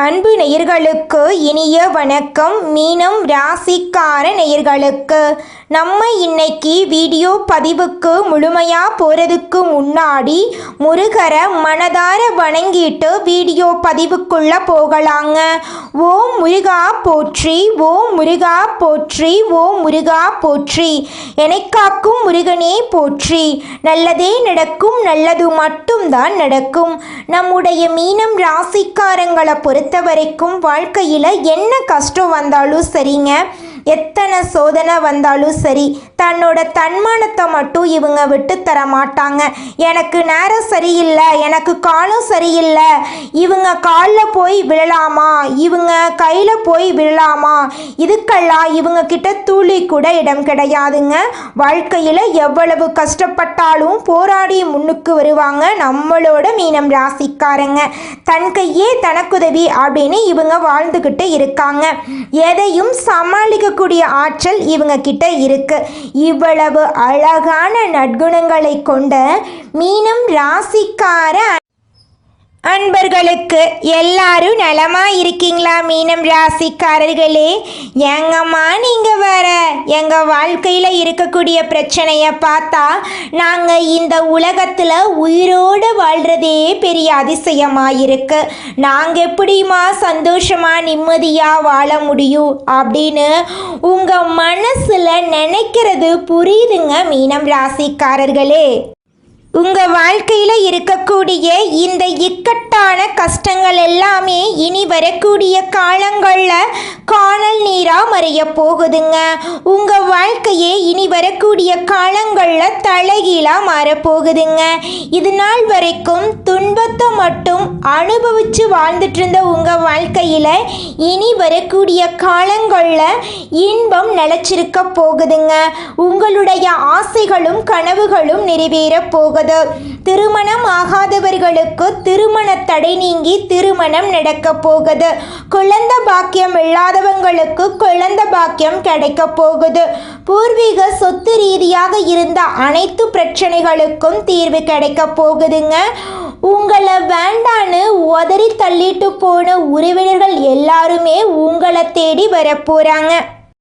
அன்பு நேயர்களுக்கு இனிய வணக்கம். மீனம் ராசிக்கார நேயர்களுக்கு நம்ம இன்னைக்கு வீடியோ பதிவுக்கு முழுமையாக போகிறதுக்கு முன்னாடி முருகரை மனதார வணங்கிட்டு வீடியோ பதிவுக்குள்ளே போகலாங்க. ஓம் முருகா போற்றி, ஓம் முருகா போற்றி, ஓம் முருகா போற்றி. எனக்காக்கும் முருகனே போற்றி. நல்லதே நடக்கும், நல்லது மட்டும்தான் நடக்கும். நம்முடைய மீனம் ராசிக்காரங்களை பொறுத்த வரைக்கும் வாழ்க்கையில் என்ன கஷ்டம் வந்தாலும் சரிங்க, எத்தனை சோதனை வந்தாலும் சரி, தன்னோட தன்மானத்தை மட்டும் இவங்க விட்டு தர மாட்டாங்க. எனக்கு நேரம் சரியில்லை, எனக்கு காலம் சரியில்லை, இவங்க காலில் போய் விழலாமா, இவங்க கையில் போய் விழலாமா, இதுக்கெல்லாம் இவங்க கிட்ட துளி கூட இடம் கிடையாதுங்க. வாழ்க்கையில் எவ்வளவு கஷ்டப்பட்டாலும் போராடி முன்னுக்கு வருவாங்க நம்மளோட மீனம் ராசிக்காரங்க. தன் கையே தனக்குதவி அப்படின்னு இவங்க வாழ்ந்துக்கிட்டு இருக்காங்க. எதையும் சமாளிக்கக்கூடிய ஆற்றல் இவங்க கிட்ட இருக்கு. இவ்வளவு அழகான நற்குணங்களை கொண்ட மீனம் ராசிக்கார அன்பர்களுக்கு எல்லாரும் நலமா இருக்கீங்களா? மீனம் ராசிக்காரர்களே, எங்கம்மா நீங்கள் வேற எங்கள் வாழ்க்கையில் இருக்கக்கூடிய பிரச்சனையை பார்த்தா நாங்கள் இந்த உலகத்தில் உயிரோடு வாழ்கிறதே பெரிய அதிசயமாக இருக்கு. நாங்கள் எப்படிமா சந்தோஷமாக நிம்மதியாக வாழ முடியும் அப்படின்னு உங்கள் மனசில் நினைக்கிறது புரியுதுங்க மீனம் ராசிக்காரர்களே. உங்கள் வாழ்க்கையில் இருக்கக்கூடிய இந்த இக்கட்டான கஷ்டங்கள் எல்லாமே இனி வரக்கூடிய காலங்களில் காணல் நீராக மறைய போகுதுங்க. உங்கள் வாழ்க்கையே இனி வரக்கூடிய காலங்களில் தலைகீழாக மாறப்போகுதுங்க. இது நாள் வரைக்கும் துன்பத்தை மட்டும் அனுபவித்து வாழ்ந்துட்டு இருந்த உங்கள் வாழ்க்கையில் இனி வரக்கூடிய காலங்களில் இன்பம் நிலச்சிருக்க போகுதுங்க. உங்களுடைய ஆசைகளும் கனவுகளும் நிறைவேற போகுது. திருமணம் ஆகாதவர்களுக்கு திருமண தடை நீங்கி திருமணம் நடக்க போகுது. குழந்தை பாக்கியம் இல்லாதவங்களுக்கு குழந்தை பாக்கியம் கிடைக்க போகுது. பூர்வீக சொத்து ரீதியாக இருந்த அனைத்து பிரச்சனைகளுக்கும் தீர்வு கிடைக்க போகுதுங்க. உங்களை வேண்டான்னு உதறி தள்ளிட்டு போன உறவினர்கள் எல்லாருமே உங்களை தேடி வரப்போறாங்க.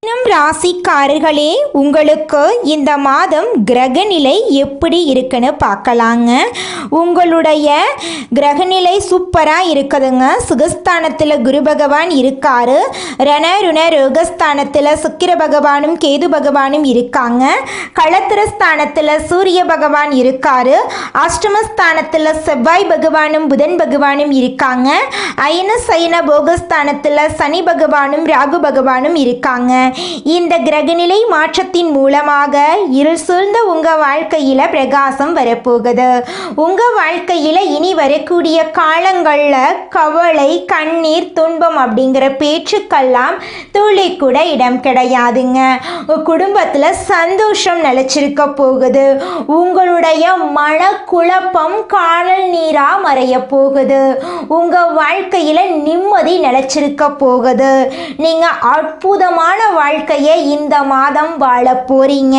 மீனம் ராசிக்காரர்களே, உங்களுக்கு இந்த மாதம் கிரகநிலை எப்படி இருக்குன்னு பார்க்கலாங்க. உங்களுடைய கிரகநிலை சூப்பராக இருக்குதுங்க. சுகஸ்தானத்தில் குரு பகவான் இருக்காரு. ரண ரோகஸ்தானத்தில் சுக்கிர பகவானும் கேது பகவானும் இருக்காங்க. களத்திரஸ்தானத்தில் சூரிய பகவான் இருக்காரு. அஷ்டமஸ்தானத்தில் செவ்வாய் பகவானும் புதன் பகவானும் இருக்காங்க. அயன சயன போகஸ்தானத்தில் சனி பகவானும் ராகு பகவானும் இருக்காங்க. இந்த கிரகநிலை மாற்றத்தின் மூலமாக இருள் சூழ்ந்த உங்க வாழ்க்கையில பிரகாசம் வரப்போகுது. உங்க வாழ்க்கையில இனி வரக்கூடிய காலங்கள்ல கவலை, கண்ணீர், துன்பம் அப்படிங்கிற பேச்சுக்கெல்லாம் துளி கூட இடம் கிடையாதுங்க. குடும்பத்துல சந்தோஷம் நிலைச்சிருக்க போகுது. உங்களுடைய மனக்குழப்பம் காணல் நீரா மறைய போகுது. உங்க வாழ்க்கையில நிம்மதி நிலைச்சிருக்க போகுது. நீங்க அற்புதமான வாழ்க்கையை இந்த மாதம் வாழ போறீங்க.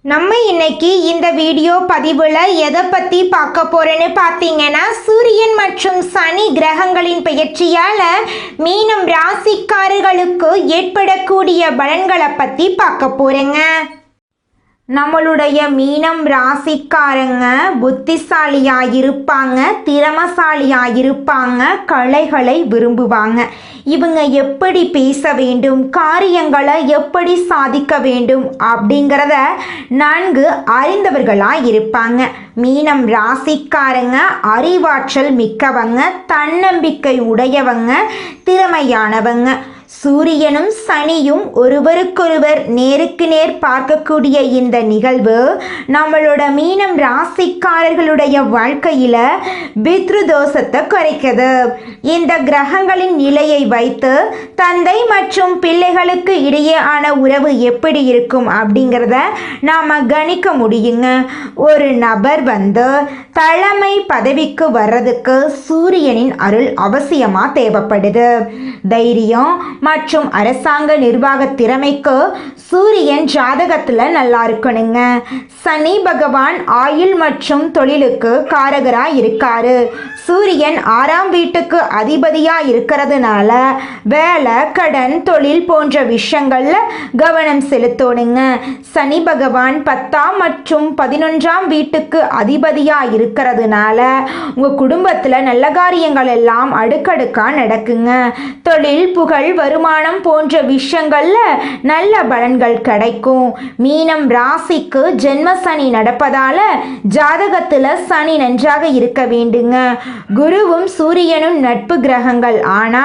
நம்ம இன்னைக்கு இந்த வீடியோ பதிவில் எதை பற்றி பார்க்க போறேன்னு பார்த்தீங்கன்னா, சூரியன் மற்றும் சனி கிரகங்களின் பெயர்ச்சியால் மீனம் ராசிக்காரர்களுக்கு ஏற்படக்கூடிய பலன்களை பற்றி பார்க்க போறேங்க. நம்மளுடைய மீனம் ராசிக்காரங்க புத்திசாலியாக இருப்பாங்க, திறமசாலியாக இருப்பாங்க, கலைகளை விரும்புவாங்க. இவங்க எப்படி பேச வேண்டும், காரியங்களை எப்படி சாதிக்க வேண்டும் அப்படிங்கிறத நன்கு அறிந்தவர்களாக இருப்பாங்க. மீனம் ராசிக்காரங்க அறிவாற்றல் மிக்கவங்க, தன்னம்பிக்கை உடையவங்க, திறமையானவங்க. சூரியனும் சனியும் ஒருவருக்கொருவர் நேருக்கு நேர் பார்க்கக்கூடிய இந்த நிகழ்வு நம்மளோட மீனம் ராசிக்காரர்களுடைய வாழ்க்கையில் பித்ருதோஷத்தை குறைக்குது. இந்த கிரகங்களின் நிலையை வைத்து தந்தை மற்றும் பிள்ளைகளுக்கு இடையேயான உறவு எப்படி இருக்கும் அப்படிங்கிறத நாம் கணிக்க முடியுங்க. ஒரு நபர் தலைமை பதவிக்கு வர்றதுக்கு சூரியனின் அருள் அவசியமாக தேவைப்படுது. தைரியம் மற்றும் அரசாங்க நிர்வாக திறமைக்கு சூரியன் ஜாதகத்தில் நல்லா இருக்கணுங்க. சனி பகவான் ஆயுள் மற்றும் தொழிலுக்கு காரகராக இருக்காரு. சூரியன் 6ஆம் வீட்டுக்கு அதிபதியாக இருக்கிறதுனால வேலை, கடன், தொழில் போன்ற விஷயங்கள்ல கவனம் செலுத்தணுங்க. சனி பகவான் 10ஆம் மற்றும் 11ஆம் வீட்டுக்கு அதிபதியாக இருக்கிறதுனால உங்கள் குடும்பத்தில் நல்ல காரியங்கள் எல்லாம் அடுக்கடுக்காக நடக்குங்க. தொழில், புகழ், வருமானம் போன்ற விஷயங்கள்ல நல்ல பலன்கள் கிடைக்கும். மீனம் ராசிக்கு ஜென்ம சனி நடப்பதால ஜாதகத்தில் சனி நன்றாக இருக்க வேண்டுங்க. குருவும் சூரியனும் நட்பு கிரகங்கள். ஆனா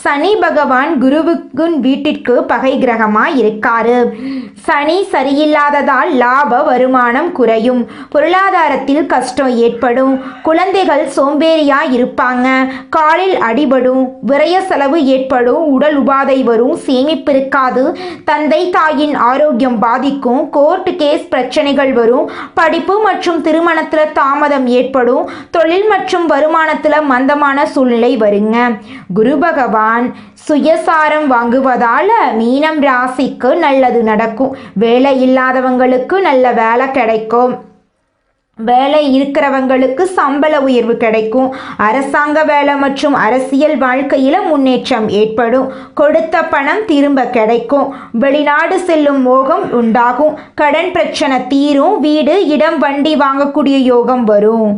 சனி பகவான் குருவுக்கு வீட்டிற்கு பகை கிரகமாய் இருக்காரு. சனி சரியில்லாததால் லாப வருமானம் குறையும். பொருளாதாரத்தில் கஷ்டம் ஏற்படும். குழந்தைகள் சோம்பேறியா இருப்பாங்க. காலில் அடிபடும். விரய செலவு ஏற்படும். உடல் உபாதை வரும். சேமிப்பு இருக்காது. தந்தை தாயின் ஆரோக்கியம் பாதிக்கும். கோர்ட் கேஸ் பிரச்சனைகள் வரும். படிப்பு மற்றும் திருமணத்தில் தாமதம் ஏற்படும். தொழில் மற்றும் வருமானத்தில் மந்தமான சூழ்நிலை வருங்க. குரு பகவான் சுயசாரம் வாங்குவதால மீனம் ராசிக்கு நல்லது நடக்கும். வேலை இல்லாதவங்களுக்கு நல்ல வேலை கிடைக்கும். வேலை இருக்கிறவங்களுக்கு சம்பள உயர்வு கிடைக்கும். அரசாங்க வேலை மற்றும் அரசியல் வாழ்க்கையில் முன்னேற்றம் ஏற்படும். கொடுத்த பணம் திரும்ப கிடைக்கும். வெளிநாடு செல்லும் மோகம் உண்டாகும். கடன் பிரச்சனை தீரும். வீடு, இடம், வண்டி வாங்கக்கூடிய யோகம் வரும்.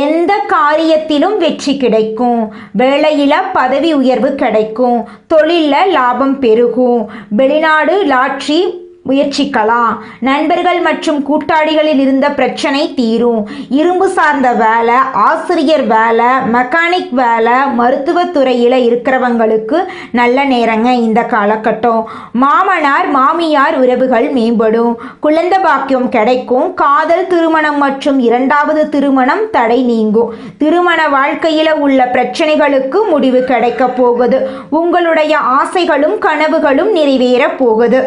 எந்த காரியத்திலும் வெற்றி கிடைக்கும். வேலையில் பதவி உயர்வு கிடைக்கும். தொழிலில் லாபம் பெருகும். வெளிநாடு, லாட்ரி முயற்சிக்கலாம். நண்பர்கள் மற்றும் கூட்டாளிகளில் இருந்த பிரச்சனை தீரும். இரும்பு சார்ந்த வேலை, ஆசிரியர் வேலை, மெக்கானிக் வேலை, மருத்துவத்துறையில் இருக்கிறவங்களுக்கு நல்ல நேரங்க இந்த காலகட்டம். மாமனார் மாமியார் உறவுகள் மேம்படும். குழந்தை பாக்கியம் கிடைக்கும். காதல், திருமணம் மற்றும் 2வது திருமணம் தடை நீங்கும். திருமண வாழ்க்கையில் உள்ள பிரச்சனைகளுக்கு முடிவு கிடைக்க போகுது. உங்களுடைய ஆசைகளும் கனவுகளும் நிறைவேற போகுது.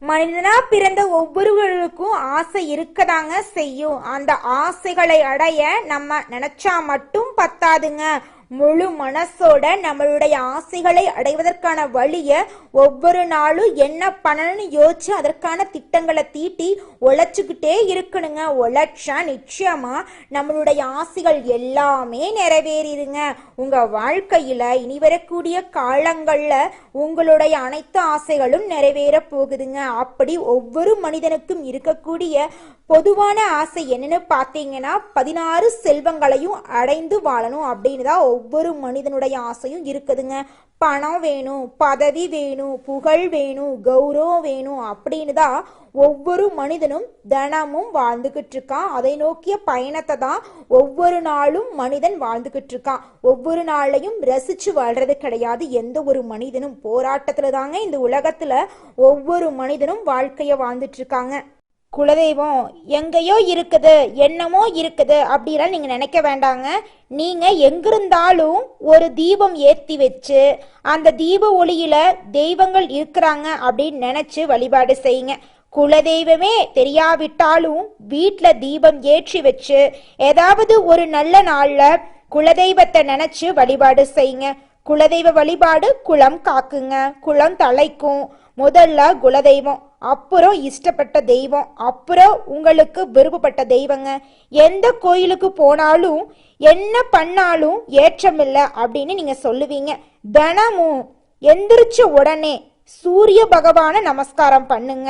மனிதனா பிறந்த ஒவ்வொருவருக்கும் ஆசை இருக்கதாங்க செய்யும். அந்த ஆசைகளை அடைய நம்ம நினைச்சா மட்டும் பத்தாதுங்க. முழு மனசோட நம்மளுடைய ஆசைகளை அடைவதற்கான வழியை ஒவ்வொரு நாளும் என்ன பண்ணணும்னு யோசிச்சு அதற்கான திட்டங்களை தீட்டி உழைச்சிக்கிட்டே இருக்கணுங்க. உழைச்சா நிச்சயமா நம்மளுடைய ஆசைகள் எல்லாமே நிறைவேறிடுங்க. உங்க வாழ்க்கையில இனி வரக்கூடிய காலங்கள்ல உங்களுடைய அனைத்து ஆசைகளும் நிறைவேற போகுதுங்க. அப்படி ஒவ்வொரு மனிதனுக்கும் இருக்கக்கூடிய பொதுவான ஆசை என்னன்னு பார்த்தீங்கன்னா 16 செல்வங்களையும் அடைந்து வாழணும் அப்படின்னு தான் ஒவ்வொரு மனிதனுடைய ஆசையும் இருக்குதுங்க. பணம் வேணும், பதவி வேணும், புகழ் வேணும், கௌரவம் வேணும் அப்படின்னு தான் ஒவ்வொரு மனிதனும் தினமும் வாழ்ந்துகிட்டு இருக்கான். அதை நோக்கிய பயணத்தை தான் ஒவ்வொரு நாளும் மனிதன் வாழ்ந்துகிட்டு இருக்கான். ஒவ்வொரு நாளையும் ரசிச்சு வாழ்றது கிடையாது. எந்த ஒரு மனிதனும் போராட்டத்துல தாங்க இந்த உலகத்துல ஒவ்வொரு மனிதனும் வாழ்க்கைய வாழ்ந்துட்டு இருக்காங்க. குலதெய்வம் எங்கேயோ இருக்குது, என்னமோ இருக்குது அப்படிலாம் நீங்கள் நினைக்க வேண்டாங்க. நீங்கள் எங்கிருந்தாலும் ஒரு தீபம் ஏற்றி வச்சு அந்த தீப ஒளியில் தெய்வங்கள் இருக்கிறாங்க அப்படின்னு நினச்சி வழிபாடு செய்யுங்க. குலதெய்வமே தெரியாவிட்டாலும் வீட்டில் தீபம் ஏற்றி வச்சு ஏதாவது ஒரு நல்ல நாளில் குலதெய்வத்தை நினச்சி வழிபாடு செய்யுங்க. குலதெய்வ வழிபாடு குலம் காக்குங்க, குலம் தலைக்கும். முதல்ல குலதெய்வம், அப்புறம் இஷ்டப்பட்ட தெய்வம், அப்புறம் உங்களுக்கு விருப்பப்பட்ட தெய்வங்க. எந்த கோயிலுக்கு போனாலும் என்ன பண்ணாலும் ஏற்றமில்லை அப்படின்னு நீங்க சொல்லுவீங்க. தினமும் எந்திரிச்ச உடனே சூரிய பகவானை நமஸ்காரம் பண்ணுங்க.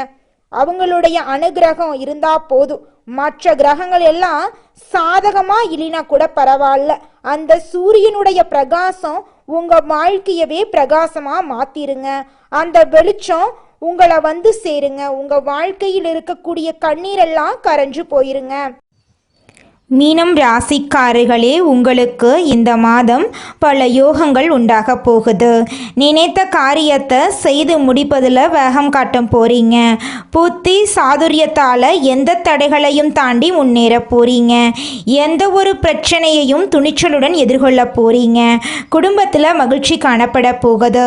அவங்களுடைய அனுகிரகம் இருந்தா போதும். மற்ற கிரகங்கள் எல்லாம் சாதகமா இல்லைனா கூட பரவாயில்ல. அந்த சூரியனுடைய பிரகாசம் உங்க வாழ்க்கையவே பிரகாசமா மாத்திருங்க. அந்த வெளிச்சம் உங்களை வந்து சேருங்க. உங்க வாழ்க்கையில் இருக்கக்கூடிய கண்ணீரெல்லாம் கரைஞ்சு போயிருங்க. மீனம் ராசிக்காரர்களே, உங்களுக்கு இந்த மாதம் பல யோகங்கள் உண்டாக போகுது. நினைத்த காரியத்தை செய்து முடிப்பதில் வேகம் காட்டும் போறீங்க. புத்தி சாதுரியத்தால் எந்த தடைகளையும் தாண்டி முன்னேற போறீங்க. எந்த ஒரு பிரச்சனையையும் துணிச்சலுடன் எதிர்கொள்ள போறீங்க. குடும்பத்தில் மகிழ்ச்சி காணப்பட போகுது.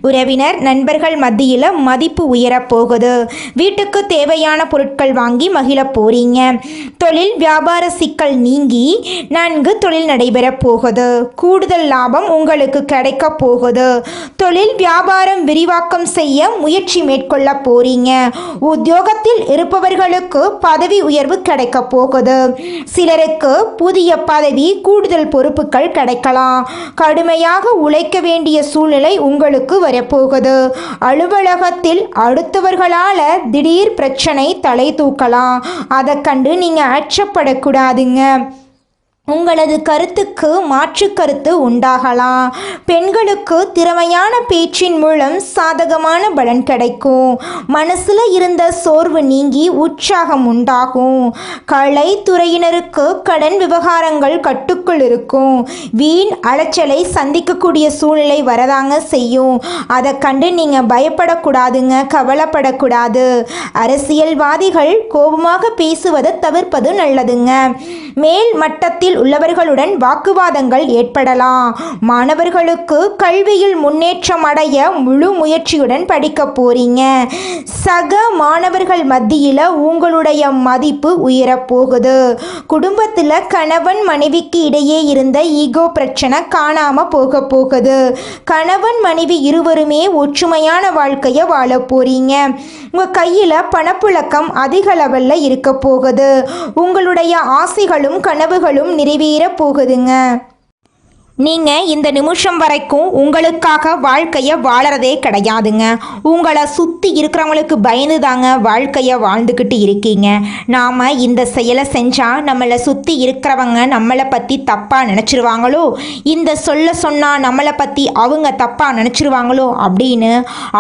உறவினர் நண்பர்கள் மத்தியில் மதிப்பு உயர போகுது. வீட்டுக்கு தேவையான பொருட்கள் வாங்கி மகிழ போறீங்க. தொழில் வியாபார சிக்கல் பிரச்சனைகள் நீங்கி நன்கு தொழில் நடைபெற போகுது. கூடுதல் லாபம் உங்களுக்கு கிடைக்க போகுது. தொழில் வியாபாரம் விரிவாக்கம் செய்ய முயற்சி மேற்கொள்ள போறீங்க. உத்தியோகத்தில் இருப்பவர்களுக்கு பதவி உயர்வு கிடைக்க போகுது. சிலருக்கு புதிய பதவி, கூடுதல் பொறுப்புகள் கிடைக்கலாம். கடுமையாக உழைக்க வேண்டிய சூழ்நிலை உங்களுக்கு வரப்போகுது. அலுவலகத்தில் அடுத்தவர்களால திடீர் பிரச்சனை தலை தூக்கலாம். அதை கண்டு நீங்க அச்சப்படக்கூடாதுங்க. உங்களது கருத்துக்கு மாற்று கருத்து உண்டாகலாம். பெண்களுக்கு திறமையான பேச்சின் மூலம் சாதகமான பலன் கிடைக்கும். மனசுல இருந்த சோர்வு நீங்கி உற்சாகம் உண்டாகும். கலைத்துறையினருக்கு கடன் விவகாரங்கள் கட்டுக்குள் இருக்கும். வீண் அலைச்சலை சந்திக்கக்கூடிய சூழ்நிலை வரதாங்க செய்யும். அதை கண்டு நீங்க பயப்படக்கூடாதுங்க, கவலைப்படக்கூடாது. அரசியல்வாதிகள் கோபமாக பேசுவதை தவிர்ப்பது நல்லதுங்க. மேல் மட்டத்தில் உள்ளவர்களுடன் வாக்குவாதங்கள் ஏற்படலாம். மாணவர்களுக்கு கல்வியில் முன்னேற்றம் அடைய முழு முயற்சியுடன் படிக்க போறீங்க. சக மாணவர்கள் மத்தியில உங்களுடைய மதிப்பு உயரப் போகுது. குடும்பத்தில் கணவன் மனைவிக்கு இடையே இருந்த ஈகோ பிரச்சனை காணாம போக போகுது. கணவன் மனைவி இருவருமே ஒற்றுமையான வாழ்க்கையை வாழ போறீங்க. உங்க கையில பணப்புழக்கம் அதிக லெவல்ல இருக்க போகுது. உங்களுடைய ஆசைகளும் கனவுகளும் நிறைவேற போகுதுங்க. நீங்கள் இந்த நிமிஷம் வரைக்கும் உங்களுக்காக வாழ்க்கையை வாழறதே கிடையாதுங்க. உங்களை சுற்றி இருக்கிறவங்களுக்கு பயந்து தாங்க வாழ்க்கையை வாழ்ந்துக்கிட்டு இருக்கீங்க. நாம் இந்த செயலை செஞ்சால் நம்மளை சுற்றி இருக்கிறவங்க நம்மளை பற்றி தப்பாக நினச்சிருவாங்களோ, இந்த சொல்ல சொன்னால் நம்மளை பற்றி அவங்க தப்பாக நினச்சிருவாங்களோ அப்படின்னு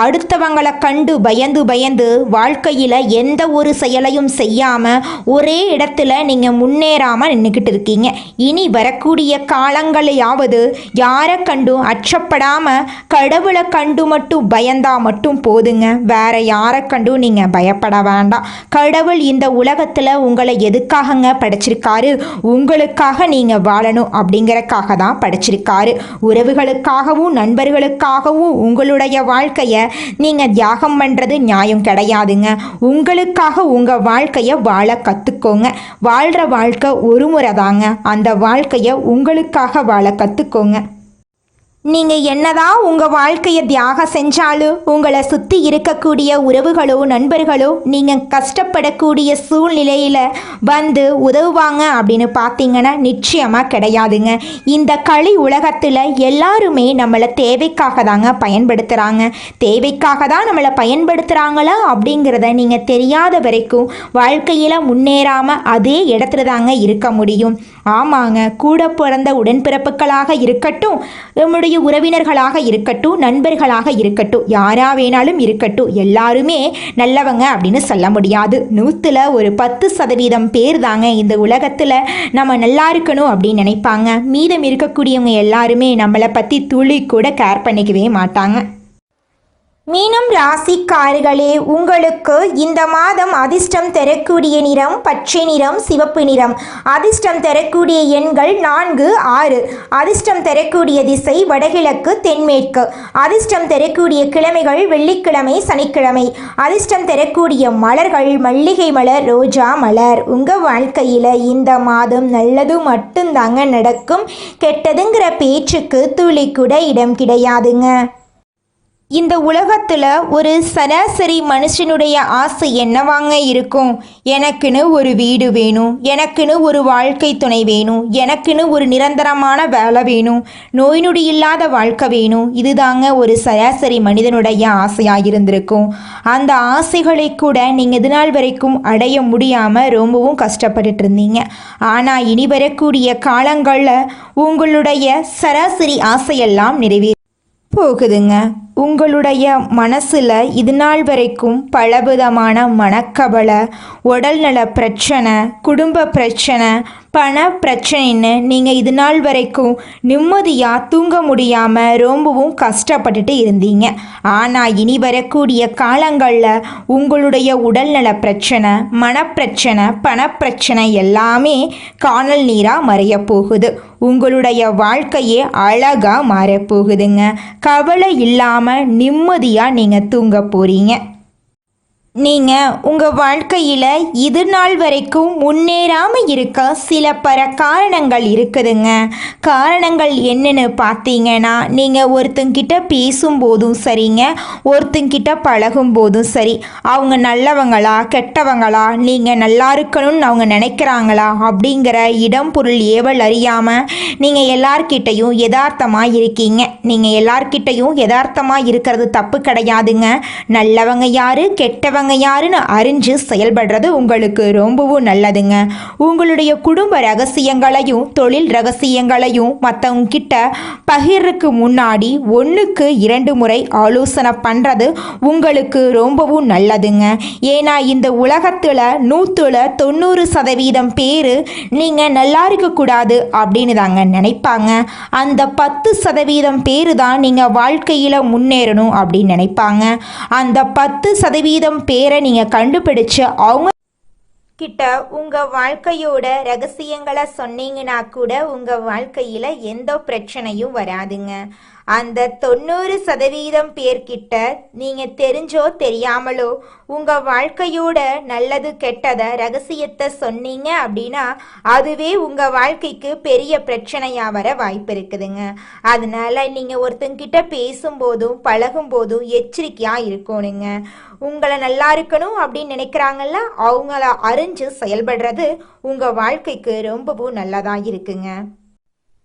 அடுத்தவங்களை கண்டு பயந்து பயந்து வாழ்க்கையில் எந்த ஒரு செயலையும் செய்யாமல் ஒரே இடத்துல நீங்கள் முன்னேறாமல் நின்றுக்கிட்டு இருக்கீங்க. இனி வரக்கூடிய காலங்களையாவது யாரை கண்டும் அச்சப்படாம கடவுளை கண்டு மட்டும் பயந்தா மட்டும் போதுங்க. வேற யாரை கண்டும் நீங்க பயப்பட வேண்டாம். கடவுள் இந்த உலகத்துல உங்களை எதுக்காகங்க படைச்சிருக்காரு? உங்களுக்காக நீங்க வாழணும் அப்படிங்கறக்காக தான் படைச்சிருக்காரு. உறவுகளுக்காகவும் நண்பர்களுக்காகவும் உங்களுடைய வாழ்க்கைய நீங்க தியாகம் பண்றது நியாயம் கிடையாதுங்க. உங்களுக்காக உங்க வாழ்க்கைய வாழ கத்துக்கோங்க. வாழ்ற வாழ்க்கை ஒரு முறை தாங்க. அந்த வாழ்க்கைய உங்களுக்காக வாழ கத்துக்கோங்க. நீங்கள் என்னதான் உங்கள் வாழ்க்கையை தியாகம் செஞ்சாலும் உங்களை சுற்றி இருக்கக்கூடிய உறவுகளோ நண்பர்களோ நீங்கள் கஷ்டப்படக்கூடிய சூழ்நிலையில் வந்து உதவுவாங்க அப்படின்னு பார்த்தீங்கன்னா நிச்சயமாக கிடையாதுங்க. இந்த களி உலகத்தில் எல்லாருமே நம்மளை தேவைக்காக தாங்க பயன்படுத்துகிறாங்க. தேவைக்காக தான் நம்மளை பயன்படுத்துகிறாங்களா அப்படிங்கிறத நீங்கள் தெரியாத வரைக்கும் வாழ்க்கையில் முன்னேறாமல் அதே இடத்துல தாங்க இருக்க முடியும். ஆமாங்க, கூட பிறந்த உடன்பிறப்புகளாக இருக்கட்டும், நம்முடைய உறவினர்களாக இருக்கட்டும், நண்பர்களாக இருக்கட்டும், யாரா வேணாலும் இருக்கட்டும், எல்லாருமே நல்லவங்க அப்படின்னு சொல்ல முடியாது. 100ல் ஒரு 10% பேர் தாங்க இந்த உலகத்தில் நம்ம நல்லா இருக்கணும் அப்படின்னு நினைப்பாங்க. மீதம் இருக்கக்கூடியவங்க எல்லாருமே நம்மளை பற்றி துளி கூட கேர் பண்ணிக்கவே மாட்டாங்க. மீனம் ராசிக்காரர்களே, உங்களுக்கு இந்த மாதம் அதிர்ஷ்டம் தரக்கூடிய நிறம் பச்சை நிறம், சிவப்பு நிறம். அதிர்ஷ்டம் தரக்கூடிய எண்கள் 4, 6. அதிர்ஷ்டம் தரக்கூடிய திசை வடகிழக்கு, தென்மேற்கு. அதிர்ஷ்டம் தரக்கூடிய கிழமைகள் வெள்ளிக்கிழமை, சனிக்கிழமை. அதிர்ஷ்டம் தரக்கூடிய மலர்கள் மல்லிகை மலர், ரோஜா மலர். உங்கள் வாழ்க்கையில் இந்த மாதம் நல்லது மட்டும்தாங்க நடக்கும். கெட்டதுங்கிற பேச்சுக்கு துளி கூட இடம் கிடையாதுங்க. இந்த உலகத்தில் ஒரு சராசரி மனுஷனுடைய ஆசை என்னவாங்க இருக்கும்? எனக்குன்னு ஒரு வீடு வேணும், எனக்குன்னு ஒரு வாழ்க்கை துணை வேணும், எனக்குன்னு ஒரு நிரந்தரமான வேலை வேணும், நோய் நொடி இல்லாத வாழ்க்கை வேணும். இதுதாங்க ஒரு சராசரி மனிதனுடைய ஆசையாக இருந்திருக்கும். அந்த ஆசைகளை கூட நீங்கள் இது நாள் வரைக்கும் அடைய முடியாமல் ரொம்பவும் கஷ்டப்பட்டுட்டு இருந்தீங்க. ஆனால் இனி வரக்கூடிய காலங்களில் உங்களுடைய சராசரி ஆசையெல்லாம் நிறைவேற போகுதுங்க. உங்களுடைய மனசில் இது நாள் வரைக்கும் பலவிதமான மனக்கவலை, உடல்நல பிரச்சனை, குடும்ப பிரச்சனை, பண பிரச்சனைன்னு நீங்கள் இது நாள் வரைக்கும் நிம்மதியாக தூங்க முடியாமல் ரொம்பவும் கஷ்டப்பட்டுட்டு இருந்தீங்க. ஆனால் இனி வரக்கூடிய காலங்களில் உங்களுடைய உடல்நல பிரச்சனை, மனப்பிரச்சனை, பணப்பிரச்சனை எல்லாமே காணல் நீராக மறைய போகுது. உங்களுடைய வாழ்க்கையே அழகாக மாறப்போகுதுங்க. கவலை இல்லாமல் நிம்மதியாக நீங்கள் தூங்க போகிறீங்க. நீங்கள் உங்கள் வாழ்க்கையில் இது நாள் வரைக்கும் முன்னேறாமல் இருக்க சில காரணங்கள் இருக்குதுங்க. காரணங்கள் என்னன்னு பார்த்தீங்கன்னா, நீங்கள் ஒருத்தங்கிட்ட பேசும்போதும் சரிங்க, ஒருத்தங்கிட்ட பழகும் போதும் சரி, அவங்க நல்லவங்களா கெட்டவங்களா, நீங்கள் நல்லா இருக்கணும்னு அவங்க நினைக்கிறாங்களா அப்படிங்கிற இடம் பொருள் ஏவல் அறியாமல் நீங்கள் எல்லார்கிட்டையும் யதார்த்தமாக இருக்கீங்க. நீங்கள் எல்லார்கிட்டையும் யதார்த்தமாக இருக்கிறது தப்பு கிடையாதுங்க. நல்லவங்க யாரு கெட்டவங்க யாருன்னு அறிஞ்சு செயல்படுறது உங்களுக்கு ரொம்பவும் நல்லதுங்க. உங்களுடைய குடும்ப ரகசியங்களையும் தொழில் ரகசியங்களையும் மற்றவங்க கிட்ட பகிர்றதுக்கு முன்னாடி 1க்கு 2 முறை ஆலோசனை பண்ணுறது உங்களுக்கு ரொம்பவும் நல்லதுங்க. ஏன்னா இந்த உலகத்தில் 190% பேர் நீங்கள் நல்லா இருக்கக்கூடாது அப்படின்னு தாங்க நினைப்பாங்க. அந்த 10% பேர் தான் நீங்கள் வாழ்க்கையில் முன்னேறணும் அப்படின்னு நினைப்பாங்க. அந்த 10% பேரை நீங்கள் கண்டுபிடிச்சு அவங்க கிட்ட உங்கள் வாழ்க்கையோட ரகசியங்களை சொன்னீங்கன்னா கூட உங்கள் வாழ்க்கையில் எந்த பிரச்சனையும் வராதுங்க. அந்த 90% பேர்கிட்ட நீங்கள் தெரிஞ்சோ தெரியாமலோ உங்கள் வாழ்க்கையோட நல்லது கெட்டதை ரகசியத்தை சொன்னீங்க அப்படின்னா அதுவே உங்கள் வாழ்க்கைக்கு பெரிய பிரச்சனையாக வர வாய்ப்பு இருக்குதுங்க. அதனால நீங்கள் ஒருத்தங்கிட்ட பேசும்போதும் பழகும்போதும் எச்சரிக்கையாக இருக்கணுங்க. உங்களை நல்லா இருக்கணும் அப்படின்னு நினைக்கிறாங்கல்ல, அவங்கள அறிஞ்சு செயல்படுறது உங்கள் வாழ்க்கைக்கு ரொம்பவும் நல்லதாக இருக்குங்க.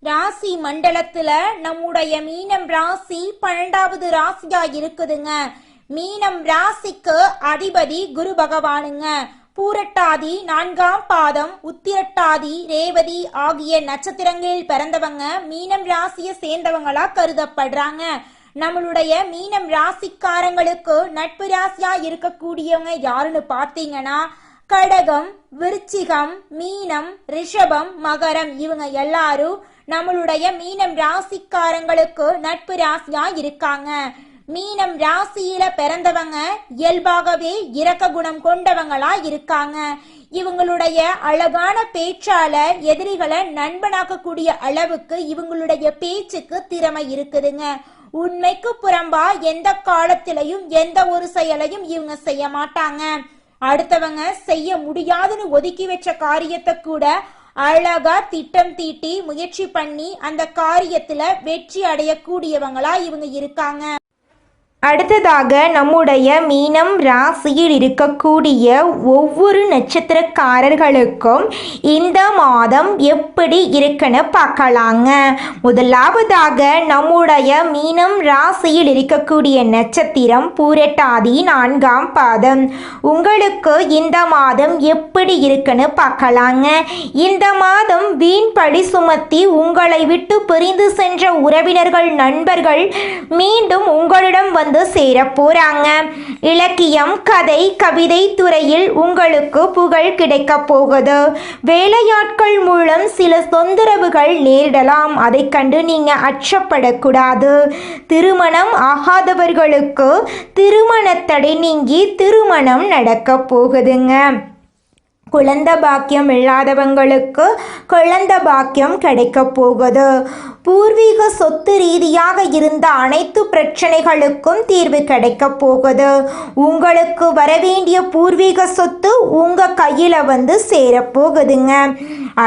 ராசி மண்டலத்துல நம்முடைய மீனம் ராசி 12வது ராசியா இருக்குதுங்க. மீனம் ராசிக்கு அதிபதி குரு பகவானுங்க. பூரட்டாதி 4ஆம் பாதம், உத்திரட்டாதி, ரேவதி ஆகிய நட்சத்திரங்களில் பிறந்தவங்க மீனம் ராசியை சேர்ந்தவங்களா கருதப்படுறாங்க. நம்மளுடைய மீனம் ராசிக்காரங்களுக்கு நட்பு ராசியா இருக்கக்கூடியவங்க யாருன்னு பார்த்தீங்கன்னா கடகம், விருச்சிகம், மீனம், ரிஷபம், மகரம். இவங்க எல்லாரும் நம்மளுடைய மீனம் ராசிக்காரங்களுக்கு நட்பு ராசியா இருக்காங்க. மீனம் ராசியில பிறந்தவங்க இயல்பாகவே இரக்க குணம் கொண்டவங்களா இருக்காங்க. இவங்களுடைய அழகான பேச்சால எதிரிகளை நண்பனாக்கக்கூடிய அளவுக்கு இவங்களுடைய பேச்சுக்கு திறமை இருக்குதுங்க. உண்மைக்கு புறம்பா எந்த காலத்திலையும் எந்த ஒரு செயலையும் இவங்க செய்ய மாட்டாங்க. அடுத்தவங்க செய்ய முடியாதுன்னு ஒதுக்கி வச்ச காரியத்தை கூட அழகா திட்டம் தீட்டி முயற்சி பண்ணி அந்த காரியத்துல வெற்றி அடையக்கூடியவங்களா இவங்க இருக்காங்க. அடுத்ததாக நம்முடைய மீனம் ராசியில் இருக்கக்கூடிய ஒவ்வொரு நட்சத்திரக்காரர்களுக்கும் இந்த மாதம் எப்படி இருக்குன்னு பார்க்கலாங்க. முதலாவதாக நம்முடைய மீனம் ராசியில் இருக்கக்கூடிய நட்சத்திரம் பூரட்டாதி 4ஆம் பாதம். உங்களுக்கு இந்த மாதம் எப்படி இருக்குன்னு பார்க்கலாங்க. இந்த மாதம் வீண் பழி சுமத்தி உங்களை விட்டு பிரிந்து சென்ற உறவினர்கள் நண்பர்கள் மீண்டும் உங்களிடம் வந்து சேர போறாங்க. இலக்கியம், கதை, கவிதை துறையில் உங்களுக்கு புகழ் கிடைக்க போகுது. வேலையாட்கள் மூலம் சில தொந்தரவுகள் நேரிடலாம். அதை கண்டு நீங்க அச்சப்படக்கூடாது. திருமணம் ஆகாதவர்களுக்கு திருமண தடை நீங்கி திருமணம் நடக்க போகுதுங்க. குழந்தை பாக்கியம் இல்லாதவங்களுக்கு குழந்தை பாக்கியம் கிடைக்க போகுது. பூர்வீக சொத்து ரீதியாக இருந்த அனைத்து பிரச்சனைகளுக்கும் தீர்வு கிடைக்க போகுது. உங்களுக்கு வரவேண்டிய பூர்வீக சொத்து உங்க கையில வந்து சேரப்போகுதுங்க.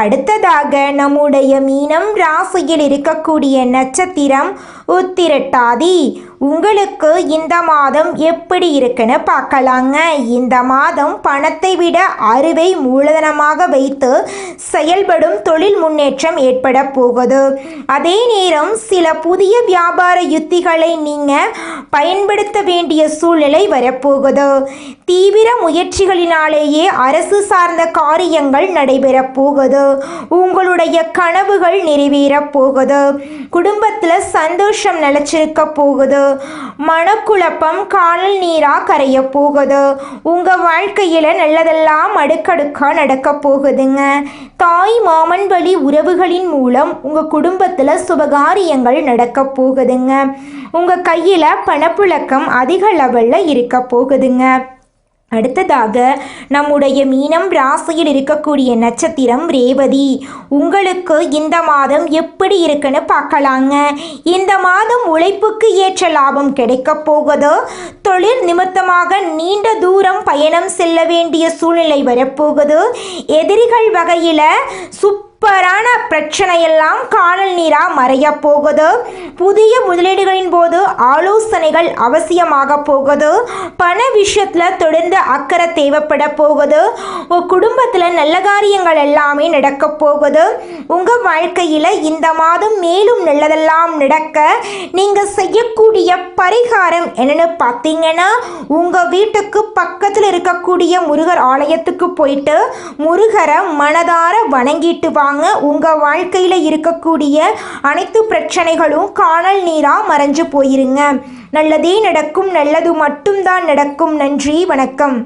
அடுத்ததாக நம்முடைய மீனம் ராசியில் இருக்கக்கூடிய நட்சத்திரம் உத்திரட்டாதி. உங்களுக்கு இந்த மாதம் எப்படி இருக்குன்னு பார்க்கலாங்க. இந்த மாதம் பணத்தை விட அறிவை மூலதனமாக வைத்து செயல்படும் தொழில் முன்னேற்றம் ஏற்பட போகுது. அதே நேரம் சில புதிய வியாபார யுத்திகளை நீங்க பயன்படுத்த வேண்டிய சூழ்நிலை வரப்போகுது. தீவிர முயற்சிகளினாலேயே அரசு சார்ந்த காரியங்கள் நடைபெற போகுது. உங்களுடைய கனவுகள் நிறைவேற போகுது. குடும்பத்தில் சந்தோஷம் நிலைச்சிருக்க போகுது. மனக்குழப்பம் காணல் நீரா கரைய போகுது. உங்க வாழ்க்கையில நல்லதெல்லாம் அடுக்கடுக்கா நடக்க போகுதுங்க. தாய் மாமன் வழி உறவுகளின் மூலம் உங்க குடும்பத்துல சுபகாரியங்கள் நடக்க போகுதுங்க. உங்க கையில பணப்புழக்கம் அதிக லெவல்ல இருக்க போகுதுங்க. அடுத்ததாக நம்முடைய மீனம் ராசியில் இருக்கக்கூடிய நட்சத்திரம் ரேவதி. உங்களுக்கு இந்த மாதம் எப்படி இருக்குன்னு பார்க்கலாங்க. இந்த மாதம் உழைப்புக்கு ஏற்ற லாபம் கிடைக்க போகுது. தொழில் நிமித்தமாக நீண்ட தூரம் பயணம் செல்ல வேண்டிய சூழ்நிலை வரப்போகுது. எதிரிகள் வகையில் சூப்பரான பிரச்சனையெல்லாம் காணல் நீரா மறைய போகுது. புதிய முதலீடுகளின் போது ஆலோசனைகள் அவசியமாக போகுது. பண விஷயத்தில் தொடர்ந்து அக்கறை தேவைப்பட போகுது. குடும்பத்தில் நல்ல காரியங்கள் எல்லாமே நடக்க போகுது. உங்கள் வாழ்க்கையில் இந்த மாதம் மேலும் நல்லதெல்லாம் நடக்க நீங்கள் செய்யக்கூடிய பரிகாரம் என்னன்னு பார்த்தீங்கன்னா, உங்கள் வீட்டுக்கு பக்கத்தில் இருக்கக்கூடிய முருகர் ஆலயத்துக்கு போயிட்டு முருகரை மனதார வணங்கிட்டு வாங்க. உங்கள் வாழ்க்கையில் இருக்கக்கூடிய அனைத்து பிரச்சனைகளும் காணல் நீராக மறைஞ்சு போயிருங்க. நல்லதே நடக்கும், நல்லது மட்டும்தான் நடக்கும். நன்றி, வணக்கம்.